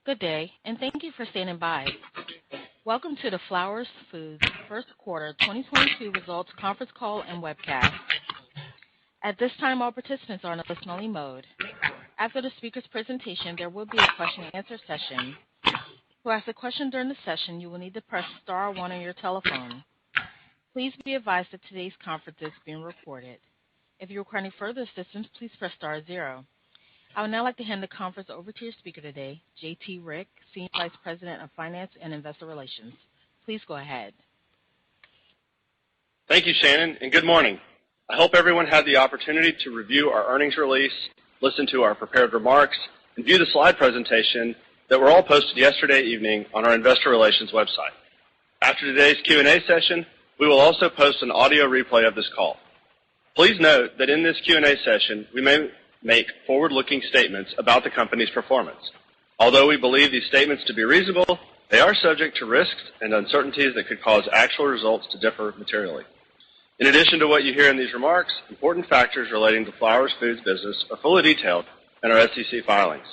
Good day, and thank you for standing by. Welcome to the Flowers Foods First Quarter 2022 Results Conference Call and Webcast. At this time, all participants are in a listen-only mode. After the speaker's presentation, there will be a question-and-answer session. To ask a question during the session, you will need to press star one on your telephone. Please be advised that today's conference is being recorded. If you require any further assistance, please press star zero. I would now like to hand the conference over to your speaker today, J.T. Rieck, Senior Vice President of Finance and Investor Relations. Please go ahead. Thank you, Shannon, and good morning. I hope everyone had the opportunity to review our earnings release, listen to our prepared remarks, and view the slide presentation that were all posted yesterday evening on our Investor Relations website. After today's Q&A session, we will also post an audio replay of this call. Please note that in this Q&A session, we may make forward-looking statements about the company's performance. Although we believe these statements to be reasonable, they are subject to risks and uncertainties that could cause actual results to differ materially. In addition to what you hear in these remarks, important factors relating to Flowers Foods business are fully detailed in our SEC filings.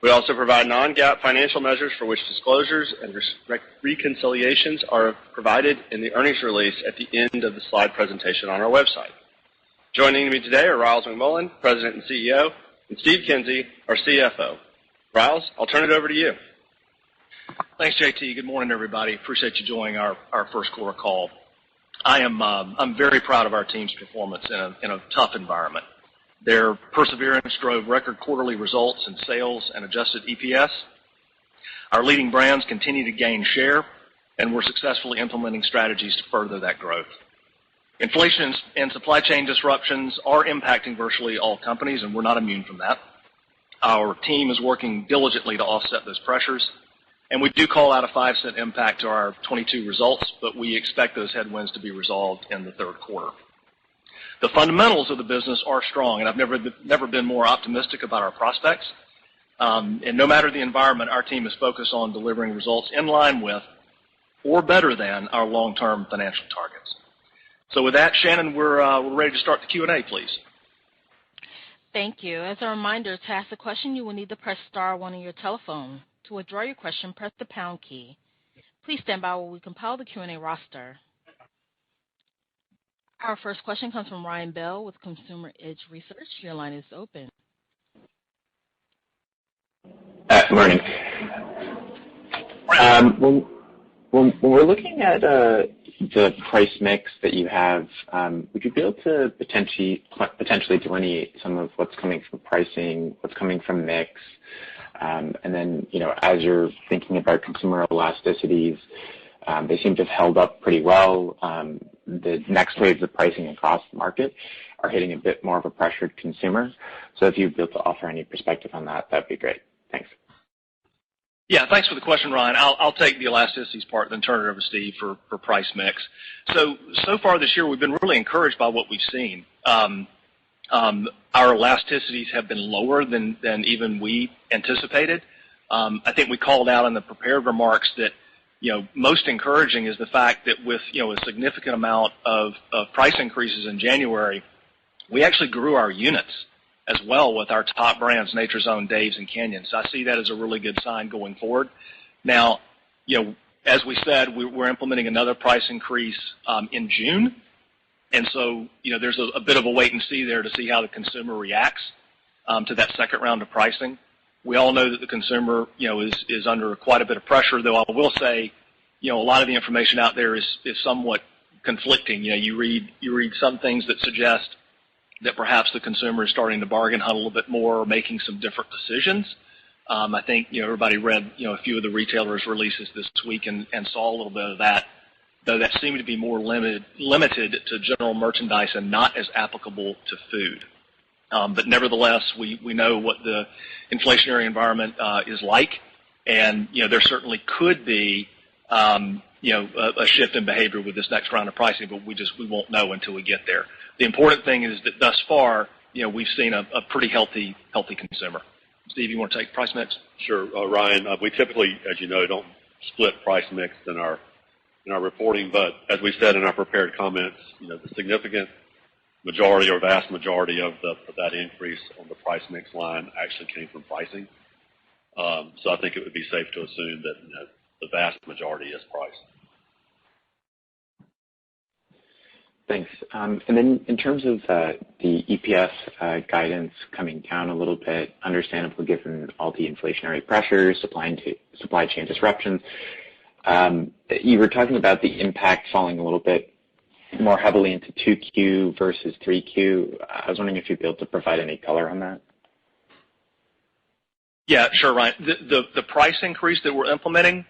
We also provide non-GAAP financial measures for which disclosures and reconciliations are provided in the earnings release at the end of the slide presentation on our website. Joining me today are Ryals McMullian, President and CEO, and Steve Kinsey, our CFO. Ryals, I'll turn it over to you. Thanks, JT. Good morning, everybody. Appreciate you joining our first quarter call. I'm very proud of our team's performance in a tough environment. Their perseverance drove record quarterly results in sales and adjusted EPS. Our leading brands continue to gain share, and we're successfully implementing strategies to further that growth. Inflation and supply chain disruptions are impacting virtually all companies, and we're not immune from that. Our team is working diligently to offset those pressures, and we do call out a 5-cent impact to our 22 results, but we expect those headwinds to be resolved in the third quarter. The fundamentals of the business are strong, and I've never been more optimistic about our prospects. And no matter the environment, our team is focused on delivering results in line with or better than our long-term financial targets. So with that, Shannon, we're ready to start the Q&A, please. Thank you. As a reminder, to ask a question, you will need to press star one on your telephone. To withdraw your question, press the pound key. Please stand by while we compile the Q&A roster. Our first question comes from Ryan Bell with Consumer Edge Research. Your line is open. Good morning. When we're looking at the price mix that you have, would you be able to potentially delineate some of what's coming from pricing, what's coming from mix, and then, as you're thinking about consumer elasticities, they seem to have held up pretty well. The next waves of pricing across the market are hitting a bit more of a pressured consumer. So if you'd be able to offer any perspective on that, that'd be great. Thanks. Yeah, thanks for the question, Ryan. I'll take the elasticities part and then turn it over to Steve for price mix. So far this year, we've been really encouraged by what we've seen. Our elasticities have been lower than even we anticipated. I think we called out in the prepared remarks that most encouraging is the fact that with a significant amount of price increases in January, we actually grew our units as well with our top brands, Nature's Own, Dave's, and Canyon. So I see that as a really good sign going forward. Now, as we said, we're implementing another price increase in June. And so, there's a bit of a wait and see there to see how the consumer reacts to that second round of pricing. We all know that the consumer, is under quite a bit of pressure, though I will say, a lot of the information out there is somewhat conflicting. You read some things that suggest that perhaps the consumer is starting to bargain hunt a little bit more or making some different decisions. I think, everybody read, a few of the retailers' releases this week and saw a little bit of that, though that seemed to be more limited to general merchandise and not as applicable to food. But nevertheless, we know what the inflationary environment is like, and there certainly could be a shift in behavior with this next round of pricing, but we won't know until we get there. The important thing is that thus far, we've seen a pretty healthy consumer. Steve, you want to take price mix? Sure, Ryan. We typically, as you know, don't split price mix in our reporting, but as we said in our prepared comments, the significant majority or vast majority of that increase on the price mix line actually came from pricing. So I think it would be safe to assume that the vast majority is price. Thanks. And then in terms of the EPS guidance coming down a little bit, understandable given all the inflationary pressures, supply chain disruptions, you were talking about the impact falling a little bit more heavily into 2Q versus 3Q. I was wondering if you'd be able to provide any color on that. Yeah, sure, Ryan. The price increase that we're implementing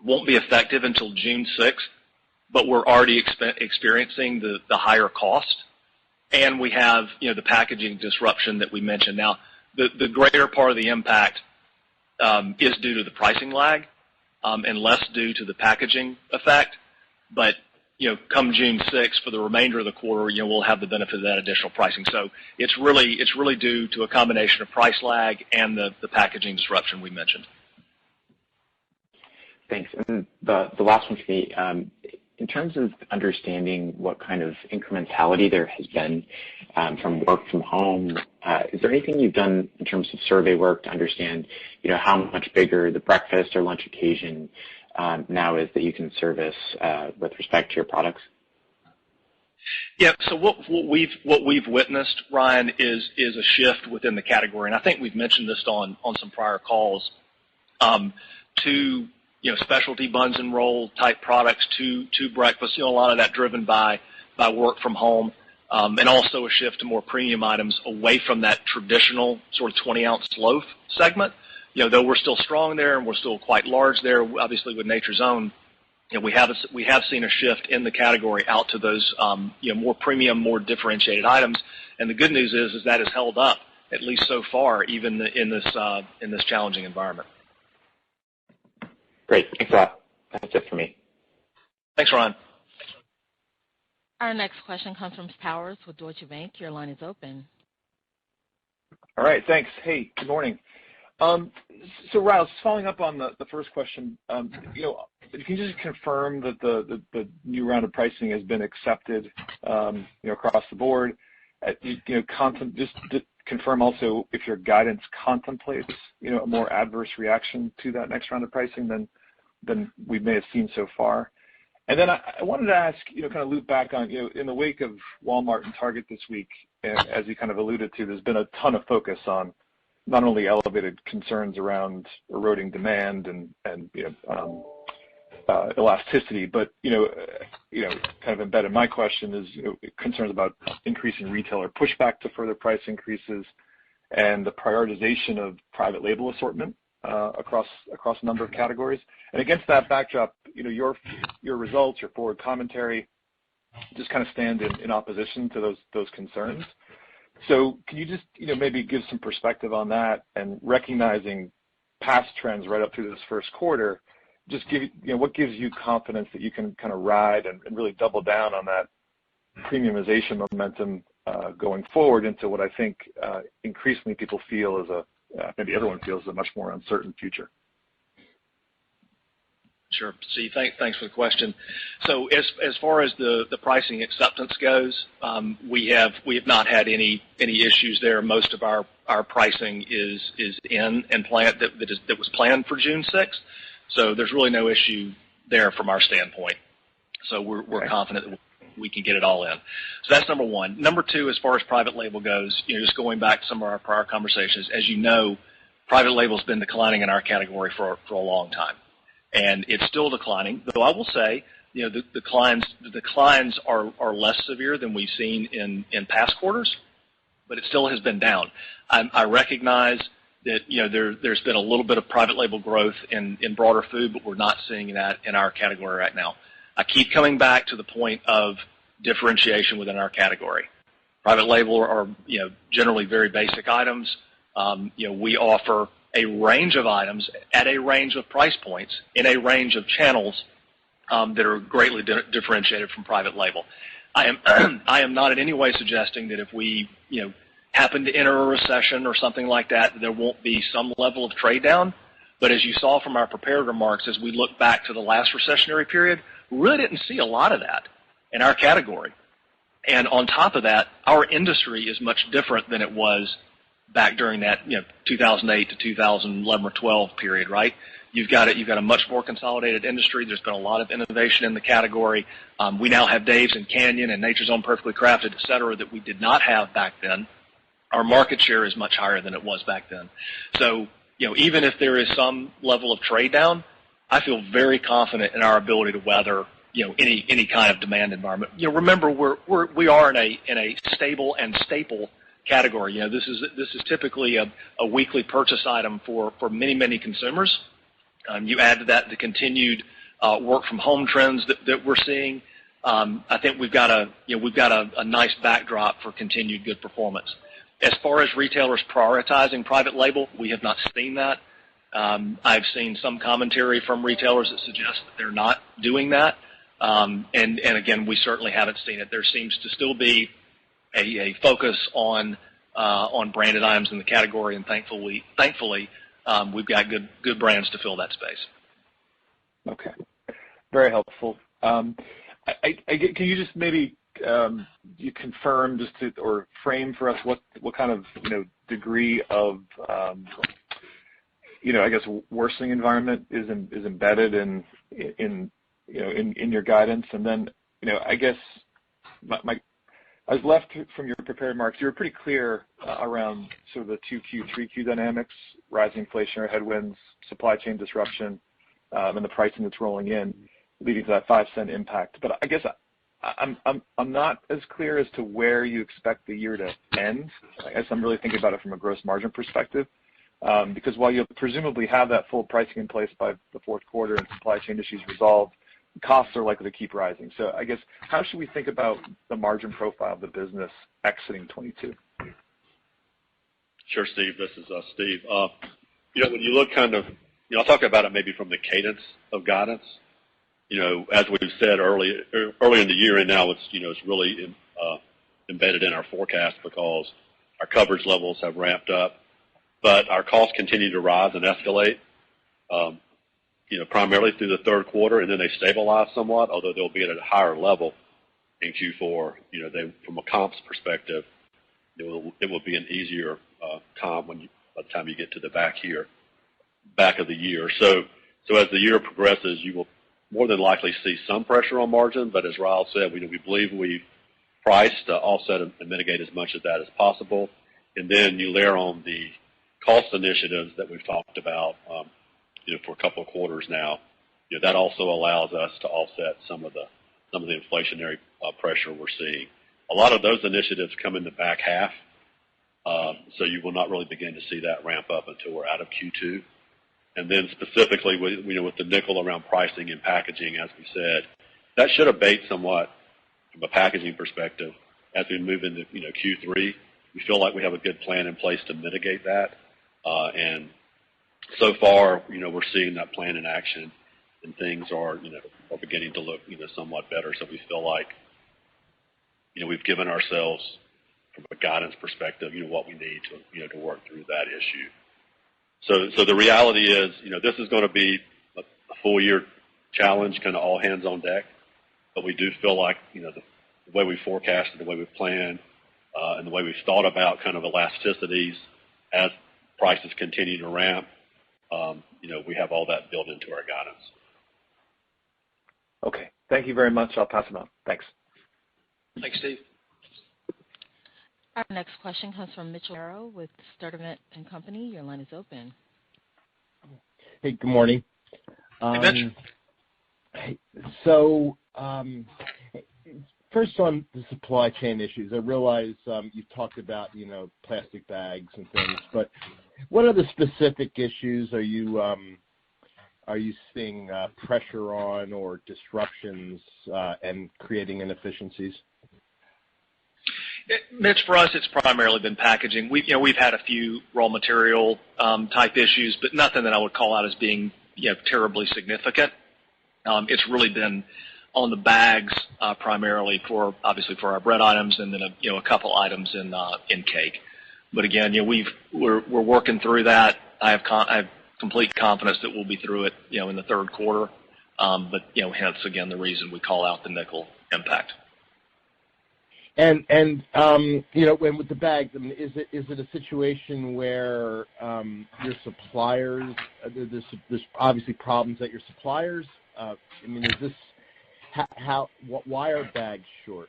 won't be effective until June 6th, but we're already experiencing the higher cost, and we have the packaging disruption that we mentioned. Now, the greater part of the impact is due to the pricing lag, and less due to the packaging effect. But come June 6th, for the remainder of the quarter, we'll have the benefit of that additional pricing. So it's really due to a combination of price lag and the packaging disruption we mentioned. Thanks. And the last one for me, in terms of understanding what kind of incrementality there has been from work from home, is there anything you've done in terms of survey work to understand, how much bigger the breakfast or lunch occasion now is that you can service with respect to your products? Yeah. So what we've witnessed, Ryan, is a shift within the category, and I think we've mentioned this on some prior calls, to specialty buns and roll type products to breakfast. A lot of that driven by work from home, and also a shift to more premium items away from that traditional sort of 20-ounce loaf segment. Though we're still strong there and we're still quite large there, obviously with Nature's Own, we have seen a shift in the category out to those more premium, more differentiated items. And the good news is that has held up, at least so far, even in this challenging environment. Great. Thanks a lot. That's it for me. Thanks, Ryan. Our next question comes from Powers with Deutsche Bank. Your line is open. All right. Thanks. Hey, good morning. So, Riles, following up on the first question, can you just confirm that the new round of pricing has been accepted, across the board? Just to confirm also if your guidance contemplates, a more adverse reaction to that next round of pricing than we may have seen so far. And then I wanted to ask, kind of loop back on, in the wake of Walmart and Target this week, as you kind of alluded to, there's been a ton of focus on not only elevated concerns around eroding demand and elasticity, but kind of embedded in my question is concerns about increasing retailer pushback to further price increases and the prioritization of private label assortment across a number of categories. And against that backdrop, your results, your forward commentary, just kind of stand in opposition to those concerns. So can you just maybe give some perspective on that, and recognizing past trends right up through this first quarter, just give what gives you confidence that you can kind of ride and really double down on that premiumization momentum going forward into what I think increasingly people feel is maybe everyone feels a much more uncertain future. Sure. Steve, thanks for the question. So as far as the pricing acceptance goes, we have not had any issues there. Most of our pricing is in and planned that was planned for June 6th. So there's really no issue there from our standpoint. So we're confident that we can get it all in. So that's number one. Number two, as far as private label goes, just going back to some of our prior conversations, as you know, private label's been declining in our category for a long time. And it's still declining, though I will say, the declines are less severe than we've seen in past quarters, but it still has been down. I recognize that there's been a little bit of private label growth in broader food, but we're not seeing that in our category right now. I keep coming back to the point of differentiation within our category. Private label are generally very basic items. We offer a range of items at a range of price points in a range of channels that are greatly differentiated from private label. I am not in any way suggesting that if we happen to enter a recession or something like that, there won't be some level of trade down. But as you saw from our prepared remarks, as we look back to the last recessionary period, we really didn't see a lot of that in our category. And on top of that, our industry is much different than it was back during that 2008 to 2011 or 12 period, right? You've got a much more consolidated industry. There's been a lot of innovation in the category. We now have Dave's and Canyon and Nature's Own Perfectly Crafted, et cetera, that we did not have back then. Our market share is much higher than it was back then. So, even if there is some level of trade down, I feel very confident in our ability to weather, any kind of demand environment. Remember, we are in a stable and staple category. This is typically a weekly purchase item for many consumers. You add to that the continued work from home trends that we're seeing. I think we've got a nice backdrop for continued good performance. As far as retailers prioritizing private label, we have not seen that. I've seen some commentary from retailers that suggest that they're not doing that. And again, we certainly haven't seen it. There seems to still be a focus on branded items in the category, and thankfully, we've got good brands to fill that space. Okay, very helpful. Can you just maybe you confirm or frame for us what kind of degree of I guess worsening environment is embedded in your guidance, and then I guess I was left from your prepared remarks. You were pretty clear around sort of the 2Q, 3Q dynamics, rising inflationary headwinds, supply chain disruption, and the pricing that's rolling in, leading to that 5-cent impact. But I guess I'm not as clear as to where you expect the year to end. I guess I'm really thinking about it from a gross margin perspective, because while you'll presumably have that full pricing in place by the fourth quarter and supply chain issues resolved, costs are likely to keep rising. So I guess how should we think about the margin profile of the business exiting 22? Sure, Steve. This is Steve. When you look I'll talk about it maybe from the cadence of guidance. As we've said early in the year, and now it's really embedded in our forecast because our coverage levels have ramped up, but our costs continue to rise and escalate. Primarily through the third quarter, and then they stabilize somewhat, although they'll be at a higher level in Q4. From a comps perspective, it will be an easier comp by the time you get to the back of the year. So as the year progresses, you will more than likely see some pressure on margin, but as Ryle said, we believe we've priced to offset and mitigate as much of that as possible. And then you layer on the cost initiatives that we've talked about for a couple of quarters now. That also allows us to offset some of the inflationary pressure we're seeing. A lot of those initiatives come in the back half, so you will not really begin to see that ramp up until we're out of Q2. And then specifically with the nickel around pricing and packaging, as we said, that should abate somewhat from a packaging perspective as we move into Q3. We feel like we have a good plan in place to mitigate that, and so far, we're seeing that plan in action, and things are beginning to look, somewhat better. So we feel like, we've given ourselves, from a guidance perspective, what we need to work through that issue. So the reality is, this is going to be a full year challenge, kind of all hands on deck. But we do feel like, the way we forecasted, the way we planned, and the way we've thought about kind of elasticities as prices continue to ramp, we have all that built into our guidance. Okay. Thank you very much. I'll pass it on. Thanks. Thanks, Steve. Our next question comes from Mitchell Harrow with Sturdivant & Company. Your line is open. Hey, good morning. Hey, Mitch. So, first on the supply chain issues, I realize you've talked about, plastic bags and things, but what other specific issues are you seeing pressure on or disruptions and creating inefficiencies? Mitch, for us, it's primarily been packaging. We've had a few raw material type issues, but nothing that I would call out as being terribly significant. It's really been on the bags primarily obviously for our bread items, and then a couple items in cake. But again, we're working through that. I have complete confidence that we'll be through it in the third quarter. But hence again the reason we call out the nickel impact. And when with the bags, I mean, is it a situation where your suppliers, there's obviously problems at your suppliers? I mean, is this why are bags short?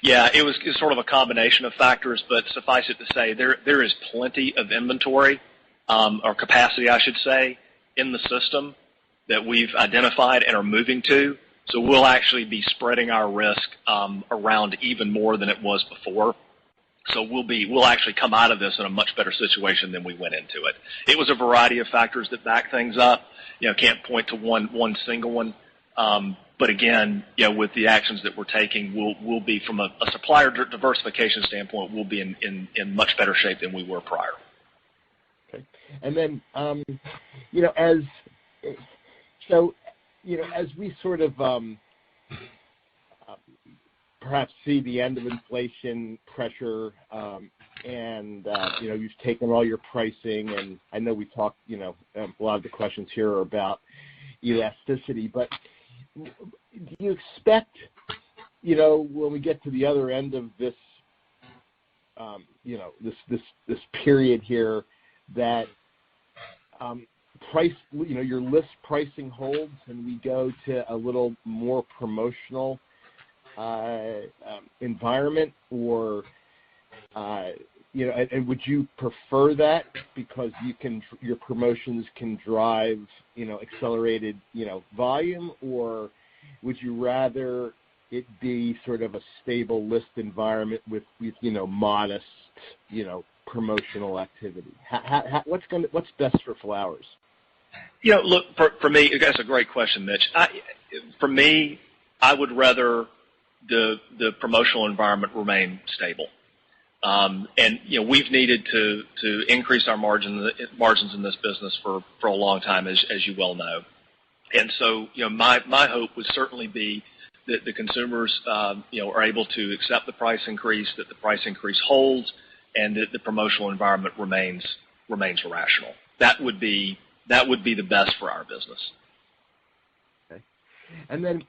Yeah, it's sort of a combination of factors, but suffice it to say, there is plenty of inventory, or capacity, I should say, in the system that we've identified and are moving to. So we'll actually be spreading our risk around even more than it was before. So we'll actually come out of this in a much better situation than we went into it. It was a variety of factors that back things up. Can't point to one single one. But again, with the actions that we're taking, we'll be from a supplier diversification standpoint, we'll be in much better shape than we were prior. Okay, and then as we sort of perhaps see the end of inflation pressure, and you've taken all your pricing, and I know we talked, a lot of the questions here are about elasticity, but do you expect, when we get to the other end of this, this period here, that price, your list pricing holds, and we go to a little more promotional environment, or and would you prefer that because your promotions can drive accelerated volume, or would you rather it be sort of a stable list environment with modest promotional activity? What's best for Flowers? Look, for me, that's a great question, Mitch. For me, I would rather the promotional environment remain stable. And we've needed to increase our margins in this business for a long time, as you well know. And so, my hope would certainly be that the consumers, are able to accept the price increase, that the price increase holds, and that the promotional environment remains rational. That would be the best for our business. Okay. And then,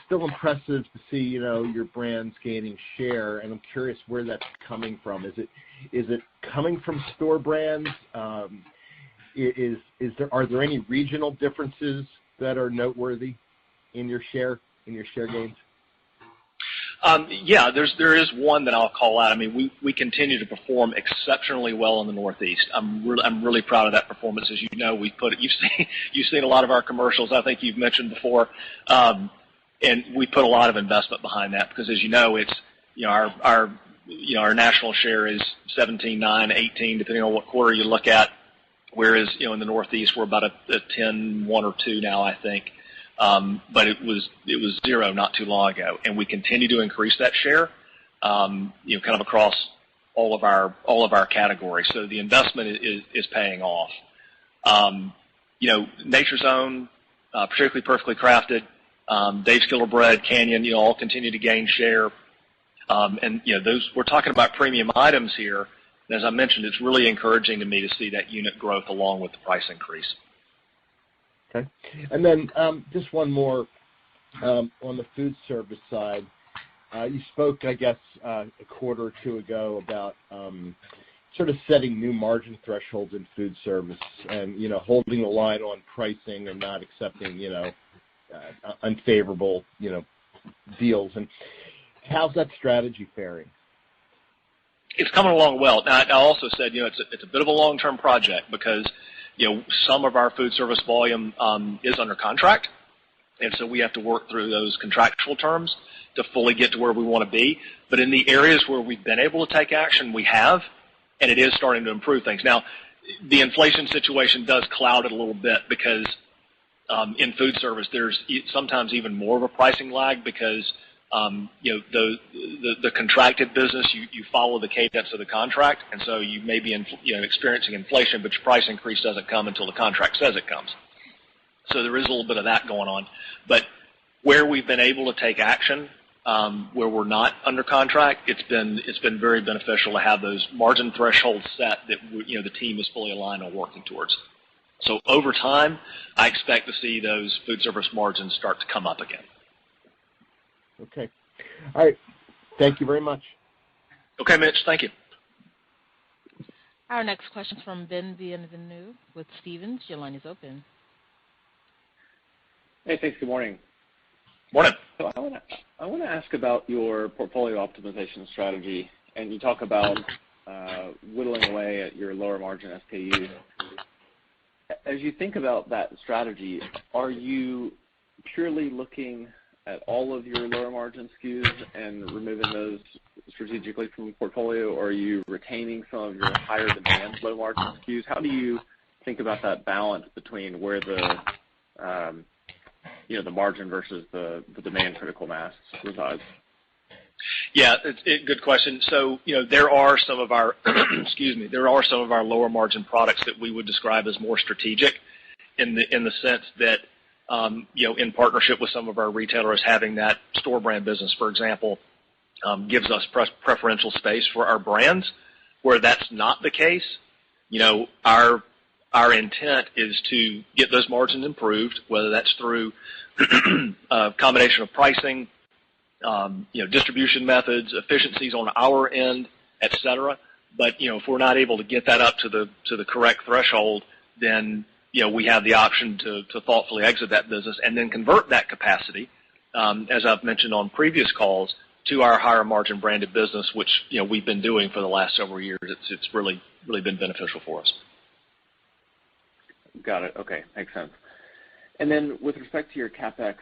still impressive to see, your brands gaining share, and I'm curious where that's coming from. Is it coming from store brands? Are there any regional differences that are noteworthy in your share gains? Yeah, there is one that I'll call out. I mean, we continue to perform exceptionally well in the Northeast. I'm really proud of that performance. As you know, you've seen a lot of our commercials. I think you've mentioned before, and we put a lot of investment behind that because, as you know, it's our national share is 17.9, 18, depending on what quarter you look at. Whereas in the Northeast we're about a 10, 1 or 2 now, I think. But it was 0 not too long ago, and we continue to increase that share, kind of across all of our categories. So the investment is paying off. Nature's Own, particularly Perfectly Crafted, Dave's Killer Bread, Canyon, all continue to gain share. And those, we're talking about premium items here. And as I mentioned, it's really encouraging to me to see that unit growth along with the price increase. Okay. And then just one more on the food service side. You spoke, I guess, a quarter or two ago about sort of setting new margin thresholds in food service and, holding the line on pricing and not accepting, unfavorable, deals. And how's that strategy faring? It's coming along well. Now, I also said, it's a bit of a long-term project because some of our food service volume is under contract, and so we have to work through those contractual terms to fully get to where we want to be. But in the areas where we've been able to take action, we have, and it is starting to improve things. Now, the inflation situation does cloud it a little bit because in food service there's sometimes even more of a pricing lag because the contracted business, you follow the cadence of the contract, and so you may be experiencing inflation, but your price increase doesn't come until the contract says it comes. So there is a little bit of that going on. But where we've been able to take action, where we're not under contract, it's been very beneficial to have those margin thresholds set that the team is fully aligned on working towards. So over time, I expect to see those food service margins start to come up again. Okay. All right. Thank you very much. Okay, Mitch, thank you. Our next question is from Ben Bienvenu with Stephens. Your line is open. Hey, thanks. Good morning. Morning. So I want to ask about your portfolio optimization strategy, and you talk about whittling away at your lower margin SKUs. As you think about that strategy, are you purely looking at all of your lower margin SKUs and removing those strategically from the portfolio, or are you retaining some of your higher demand low margin SKUs? How do you think about that balance between where the the margin versus the demand critical mass resides? Yeah, it's a good question. So, there are some of our, there are some of our lower margin products that we would describe as more strategic in the sense that, in partnership with some of our retailers, having that store brand business, for example, gives us preferential space for our brands. Where that's not the case, our intent is to get those margins improved, whether that's through a combination of pricing, distribution methods, efficiencies on our end, et cetera. But, if we're not able to get that up to the correct threshold, then, we have the option to thoughtfully exit that business and then convert that capacity, as I've mentioned on previous calls, to our higher margin branded business, which, we've been doing for the last several years. It's really been beneficial for us. Got it. Okay. Makes sense. And then with respect to your CapEx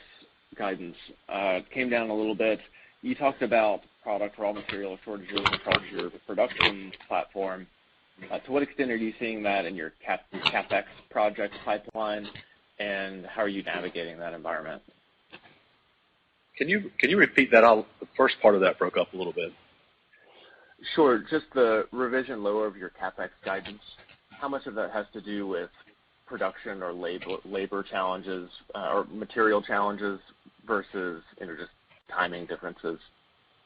guidance, it came down a little bit. You talked about product raw material shortages across your production platform. To what extent are you seeing that in your CapEx project pipeline, and how are you navigating that environment? Can you repeat that? The first part of that broke up a little bit. Sure. Just the revision lower of your CapEx guidance. How much of that has to do with production or labor challenges or material challenges versus just timing differences?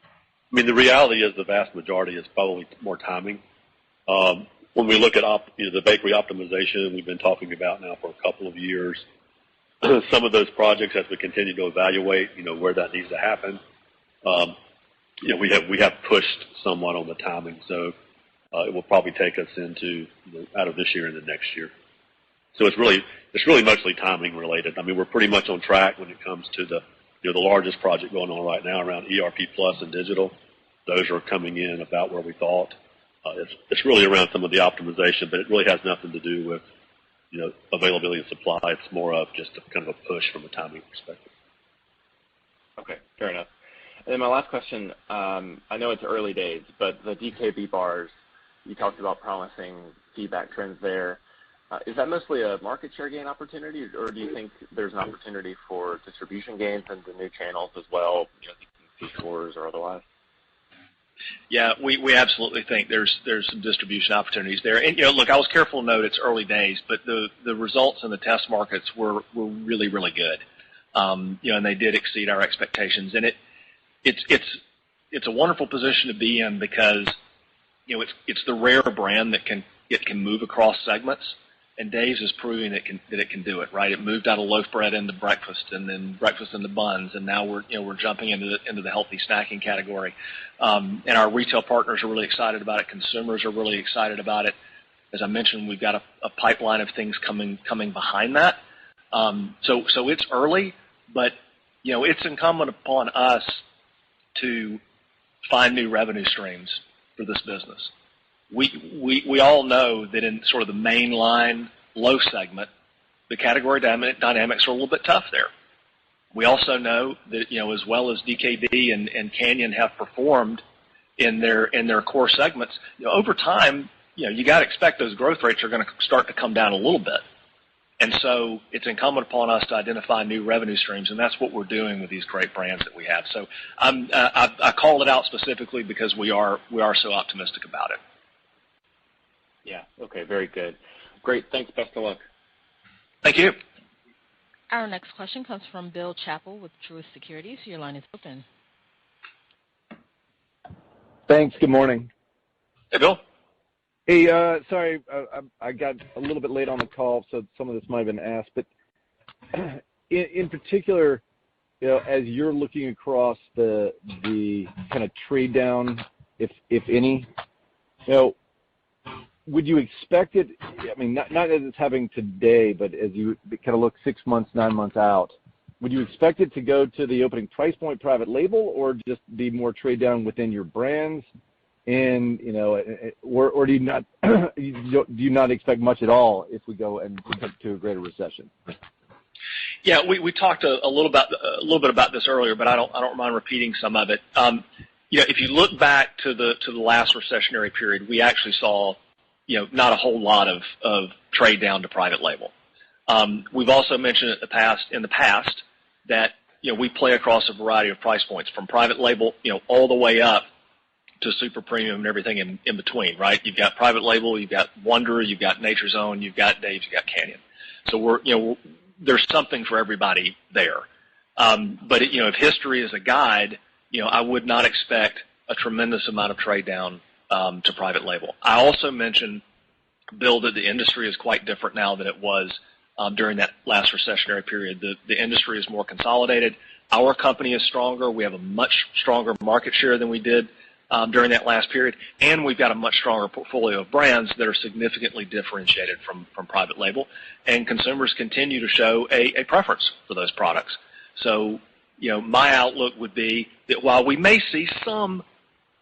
I mean, the reality is the vast majority is probably more timing. When we look at the bakery optimization we've been talking about now for a couple of years, some of those projects, as we continue to evaluate, where that needs to happen, we have pushed somewhat on the timing. So it will probably take us into out of this year into next year. So it's really mostly timing related. I mean, we're pretty much on track when it comes to the largest project going on right now around ERP Plus and digital. Those are coming in about where we thought. It's really around some of the optimization, but it really has nothing to do with availability of supply. It's more of just kind of a push from a timing perspective. Okay, fair enough. And then my last question, I know it's early days, but the DKB bars, you talked about promising feedback trends there. Is that mostly a market share gain opportunity, or do you think there's an opportunity for distribution gains into new channels as well, thinking stores or otherwise? Yeah, we absolutely think there's some distribution opportunities there. And look, I was careful to note it's early days, but the results in the test markets were really, really good. And they did exceed our expectations. And it's a wonderful position to be in because it's the rare brand that can move across segments. And Dave's is proving that it can do it, right? It moved out of loaf bread into breakfast, and then breakfast into buns, and now we're jumping into the healthy snacking category. And our retail partners are really excited about it. Consumers are really excited about it. As I mentioned, we've got a pipeline of things coming behind that. So it's early, but it's incumbent upon us to find new revenue streams for this business. We all know that in sort of the mainline low segment, the category dynamics are a little bit tough there. We also know that, as well as DKB and Canyon have performed in their core segments, over time, you got to expect those growth rates are going to start to come down a little bit. And so it's incumbent upon us to identify new revenue streams, and that's what we're doing with these great brands that we have. So I called it out specifically because we are so optimistic about it. Yeah. Okay. Very good. Great. Thanks. Best of luck. Thank you. Our next question comes from Bill Chappell with Truist Securities. Your line is open. Thanks. Good morning. Hey, Bill. Hey, sorry, I got a little bit late on the call, so some of this might have been asked. But in particular, as you're looking across the kind of trade down, if any, would you expect it? I mean, not as it's happening today, but as you kind of look 6 months, 9 months out, would you expect it to go to the opening price point private label, or just be more trade down within your brands? And or do you not do you not expect much at all if we go and come to a greater recession? Yeah, we talked a little bit about this earlier, but I don't mind repeating some of it. If you look back to the last recessionary period, we actually saw not a whole lot of trade down to private label. We've also mentioned in the past that we play across a variety of price points, from private label all the way up to super premium and everything in between, right? You've got private label, you've got Wonder, you've got Nature's Own, you've got Dave's, you've got Canyon. So there's something for everybody there. But if history is a guide, I would not expect a tremendous amount of trade down to private label. I also mentioned, Bill, that the industry is quite different now than it was during that last recessionary period. The industry is more consolidated. Our company is stronger. We have a much stronger market share than we did during that last period, and we've got a much stronger portfolio of brands that are significantly differentiated from private label, and consumers continue to show a preference for those products. So, my outlook would be that while we may see some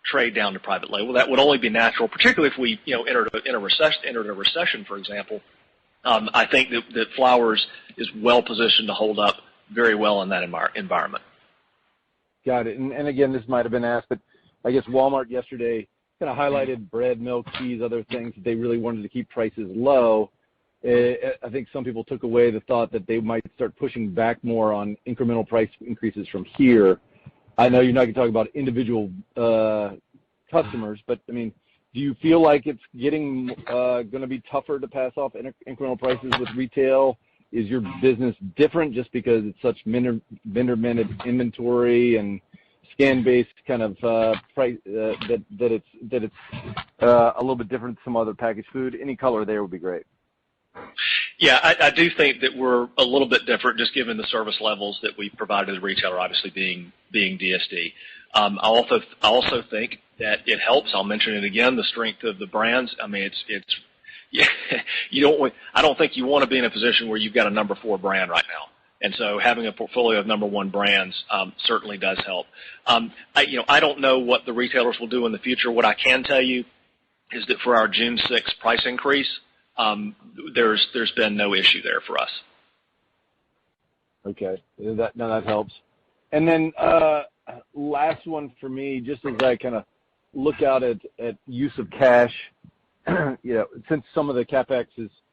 trade down to private label, that would only be natural, particularly if we entered a recession, for example. I think that Flowers is well positioned to hold up very well in that environment. Got it. And again, this might have been asked, but I guess Walmart yesterday kind of highlighted bread, milk, cheese, other things that they really wanted to keep prices low. I think some people took away the thought that they might start pushing back more on incremental price increases from here. I know you're not going to talk about individual customers, but I mean, do you feel like it's getting going to be tougher to pass off incremental prices with retail? Is your business different just because it's such vendor-managed inventory and scan-based kind of price that it's a little bit different from some other packaged food? Any color there would be great. Yeah, I do think that we're a little bit different, just given the service levels that we provide to the retailer, obviously being DSD. I also think that it helps. I'll mention it again, the strength of the brands. I mean, I don't think you want to be in a position where you've got a number 4 brand right now. And so having a portfolio of number 1 brands certainly does help. I don't know what the retailers will do in the future. What I can tell you is that for our June 6th price increase, there's been no issue there for us. Okay, that helps. And then last one for me, just as I kind of look out at use of cash, since some of the CapEx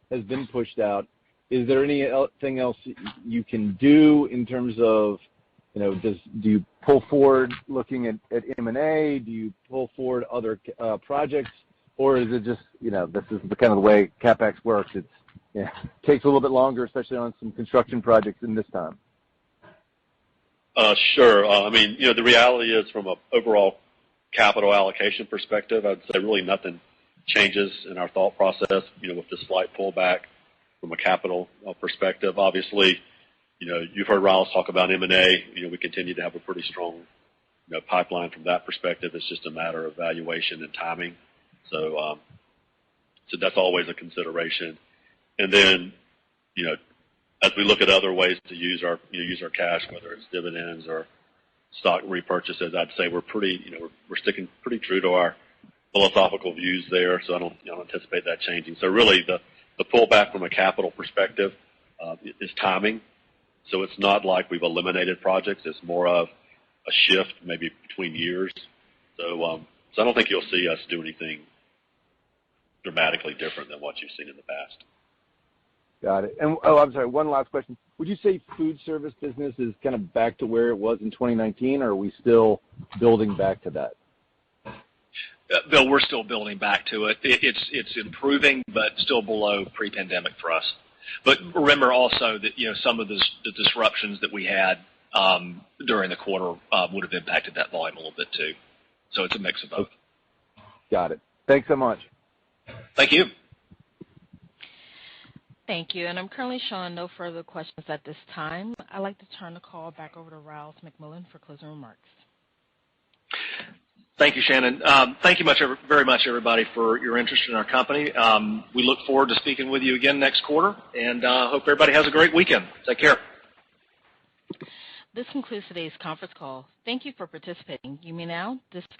has been pushed out, is there anything else you can do in terms of, do you pull forward looking at M&A? Do you pull forward other projects? Or is it just, this is the kind of the way CapEx works? It takes a little bit longer, especially on some construction projects in this time. Sure. I mean, the reality is from an overall capital allocation perspective, I'd say really nothing changes in our thought process, with this slight pullback from a capital perspective. Obviously, you've heard Riles talk about M&A. We continue to have a pretty strong pipeline from that perspective. It's just a matter of valuation and timing. So that's always a consideration. And then, as we look at other ways to use our cash, whether it's dividends or stock repurchases, I'd say we're sticking pretty true to our philosophical views there. So I don't anticipate that changing. So really, the pullback from a capital perspective is timing. So it's not like we've eliminated projects. It's more of a shift maybe between years. So I don't think you'll see us do anything dramatically different than what you've seen in the past. Got it. And I'm sorry, one last question. Would you say food service business is kind of back to where it was in 2019, or are we still building back to that? Bill, we're still building back to it. It's improving, but still below pre-pandemic for us. But remember also that some of the disruptions that we had during the quarter would have impacted that volume a little bit too. So it's a mix of both. Got it. Thanks so much. Thank you. Thank you. And I'm currently showing no further questions at this time. I'd like to turn the call back over to Ryals McMillan for closing remarks. Thank you, Shannon. Thank you very much, everybody, for your interest in our company. We look forward to speaking with you again next quarter, and hope everybody has a great weekend. Take care. This concludes today's conference call. Thank you for participating. You may now disconnect.